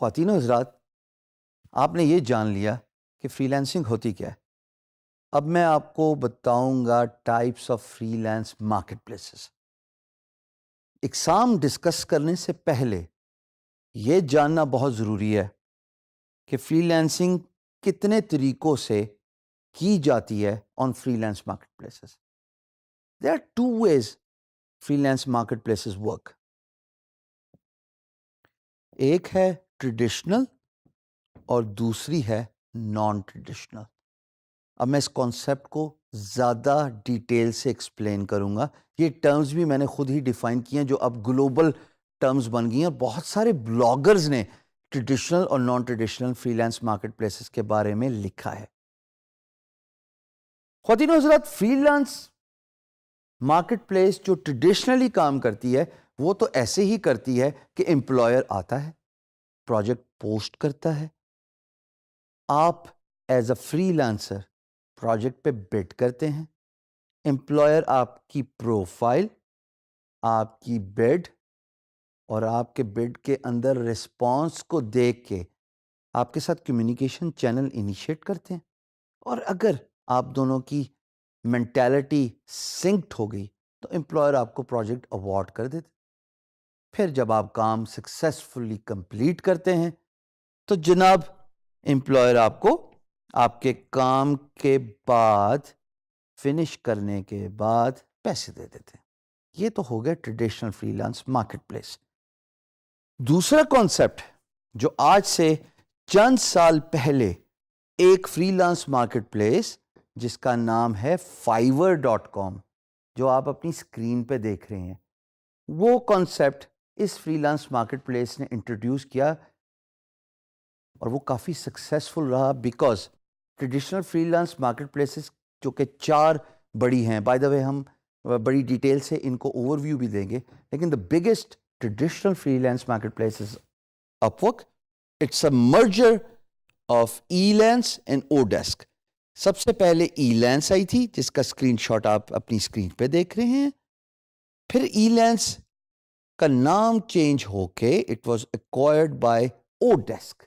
خواتین و حضرات، آپ نے یہ جان لیا کہ فری لانسنگ ہوتی کیا ہے. اب میں آپ کو بتاؤں گا types of freelance marketplaces. اقسام ڈسکس کرنے سے پہلے یہ جاننا بہت ضروری ہے کہ فری لانسنگ کتنے طریقوں سے کی جاتی ہے on freelance marketplaces. There are two ways freelance marketplaces work. ایک ہے ٹریڈیشنل اور دوسری ہے نان ٹریڈیشنل. اب میں اس کانسیپٹ کو زیادہ ڈیٹیل سے ایکسپلین کروں گا. یہ ٹرمز بھی میں نے خود ہی ڈیفائن کیے ہیں جو اب گلوبل ٹرمز بن گئی ہیں. بہت سارے بلاگرز نے ٹریڈیشنل اور naan traditional freelance market places کے بارے میں لکھا ہے. خواتین و حضرات، فری لانس مارکیٹ پلیس جو ٹریڈیشنلی کام کرتی ہے وہ تو ایسے ہی کرتی ہے کہ امپلائر آتا ہے، پروجیکٹ پوسٹ کرتا ہے، آپ as a free lancer project پہ بڈ کرتے ہیں، امپلائر آپ کی پروفائل، آپ کی بڈ اور آپ کے بڈ کے اندر رسپانس کو دیکھ کے آپ کے ساتھ کمیونیکیشن چینل انیشیٹ کرتے ہیں. اور اگر آپ دونوں کی مینٹالٹی سنکڈ ہو گئی تو امپلائر آپ کو پروجیکٹ اوارڈ کر دیتے. پھر جب آپ کام سکسیسفلی کمپلیٹ کرتے ہیں تو جناب امپلائر آپ کو آپ کے کام کے بعد فنش کرنے کے بعد پیسے دے دیتے ہیں. یہ تو ہو گیا traditional freelance market place. دوسرا کانسیپٹ جو آج سے چند سال پہلے ایک فری لانس مارکیٹ پلیس جس کا نام ہے fiverr.com جو آپ اپنی اسکرین پہ دیکھ رہے ہیں، وہ کانسیپٹ اس فری لانس مارکیٹ پلیس نے انٹروڈیوس کیا اور وہ کافی سکسیسفل رہا. Because traditional freelance market places جو کہ 4 بڑی ہیں، بائی دا وے ہم بڑی ڈیٹیل سے ان کو اوور ویو بھی دیں گے، لیکن the biggest traditional freelance marketplace is Upwork. It's a merger of Elance and Odesk. سب سے پہلے Elance آئی تھی جس کا اسکرین شاٹ آپ اپنی اسکرین پہ دیکھ رہے ہیں. پھر Elance کا نام چینج ہو کے it was acquired by Odesk.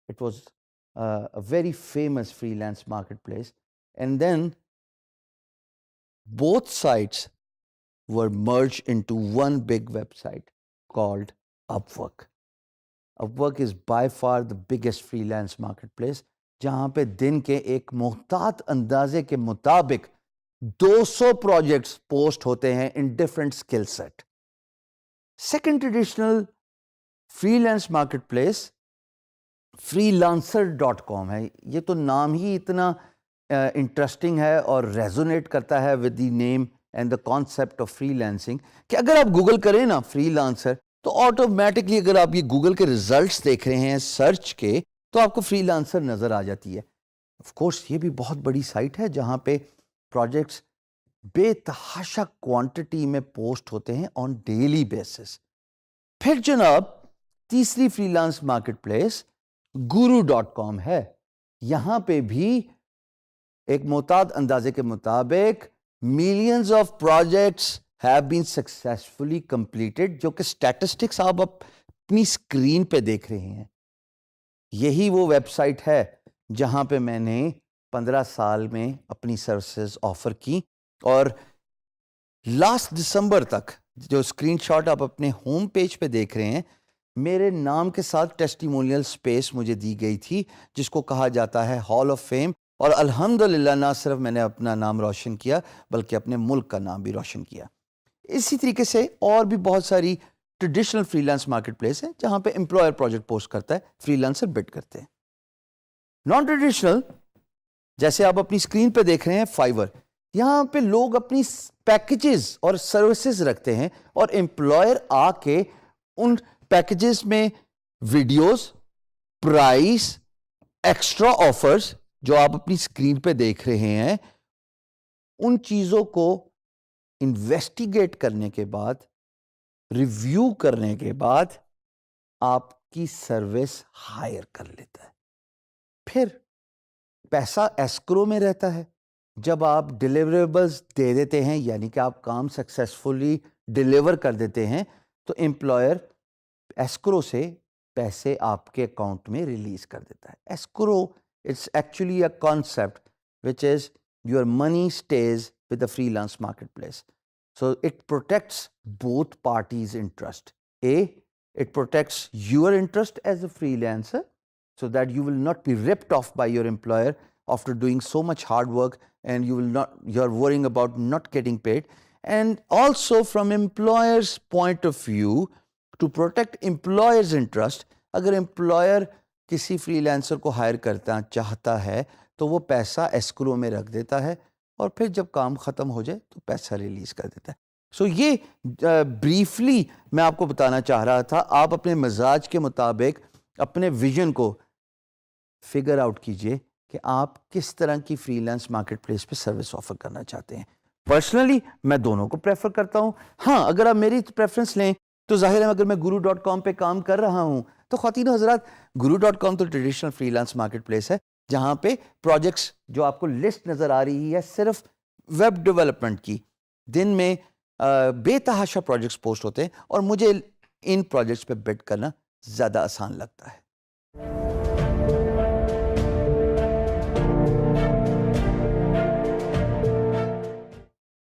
It was a very famous freelance marketplace, and then both sites were merged into one big website called Upwork. Upwork is by far the biggest freelance marketplace, جہاں پہ دن کے ایک محتاط اندازے کے مطابق 200 projects post ہوتے ہیں in different skill set. Second traditional freelance marketplace freelancer.com ہے. یہ تو نام ہی اتنا انٹرسٹنگ ہے اور ریزونیٹ کرتا ہے with the name and the concept of free lancing کہ اگر آپ گوگل کریں نا فری لانسر تو آٹومیٹکلی اگر آپ یہ گوگل کے ریزلٹس دیکھ رہے ہیں سرچ کے تو آپ کو فری لانسر نظر آ جاتی ہے. آف کورس یہ بھی بہت بڑی سائٹ ہے جہاں پہ پروجیکٹس بے تحاشا کوانٹٹی میں پوسٹ ہوتے ہیں آن ڈیلی بیسس. پھر جناب تیسری free lance market place guru.com ہے. یہاں پہ بھی ایک معتاد اندازے کے مطابق millions of projects have been successfully completed جو کہ اسٹیٹسٹکس آپ اپنی اسکرین پہ دیکھ رہے ہیں. یہی وہ ویب سائٹ ہے جہاں پہ میں نے 15 سال میں اپنی سروسز آفر کی اور لاسٹ دسمبر تک جو اسکرین شاٹ آپ اپنے ہوم پیج پہ دیکھ رہے ہیں میرے نام کے ساتھ ٹیسٹیمونیل سپیس مجھے دی گئی تھی جس کو کہا جاتا ہے ہال آف فیم. اور الحمدللہ نہ صرف میں نے اپنا نام روشن کیا بلکہ اپنے ملک کا نام بھی روشن کیا. اسی طریقے سے اور بھی بہت ساری traditional freelance market place ہے جہاں پہ امپلائر پروجیکٹ پوسٹ کرتا ہے، فری لانسر بڈ کرتے ہیں. نان ٹریڈیشنل جیسے آپ اپنی اسکرین پہ دیکھ رہے ہیں فائیور، یہاں پہ لوگ اپنی پیکیجز اور سروسز رکھتے ہیں اور امپلائر آ کے ان پیکیجز میں ویڈیوز، پرائس، ایکسٹرا آفرز جو آپ اپنی اسکرین پہ دیکھ رہے ہیں ان چیزوں کو انویسٹیگیٹ کرنے کے بعد، ریویو کرنے کے بعد آپ کی سروس ہائر کر لیتا ہے. پھر پیسہ ایسکرو میں رہتا ہے. جب آپ ڈیلیوریبلز دے دیتے ہیں یعنی کہ آپ کام سکسیسفلی ڈیلیور کر دیتے ہیں تو امپلائر ایسکرو سے پیسے آپ کے اکاؤنٹ میں ریلیز کر دیتا ہے. Escrow it's actually a concept which is your money stays with the freelance marketplace. So it protects both parties interest. It protects your interest as a freelancer so that you will not be ripped off by your employer after doing so much hard work and you're worrying about not getting paid. And also from employer's point of view, to protect employer's interest, اگر employer کسی freelancer کو hire کرتا چاہتا ہے تو وہ پیسہ escrow میں رکھ دیتا ہے اور پھر جب کام ختم ہو جائے تو پیسہ ریلیز کر دیتا ہے. سو یہ بریفلی میں آپ کو بتانا چاہ رہا تھا. آپ اپنے مزاج کے مطابق اپنے ویژن کو فگر آؤٹ کیجئے کہ آپ کس طرح کی فری لانس مارکیٹ پلیس پہ سروس آفر کرنا چاہتے ہیں. پرسنلی میں دونوں کو پریفر کرتا ہوں. ہاں اگر آپ میری پریفرنس لیں تو ظاہر ہے اگر میں guru.com پہ کام کر رہا ہوں تو خواتین و حضرات guru.com تو traditional freelance market place ہے جہاں پہ پروجیکٹس جو آپ کو لسٹ نظر آ رہی ہے صرف ویب ڈیولپمنٹ کی دن میں بے تحاشا پروجیکٹس پوسٹ ہوتے ہیں اور مجھے ان پروجیکٹس پہ بیٹ کرنا زیادہ آسان لگتا ہے.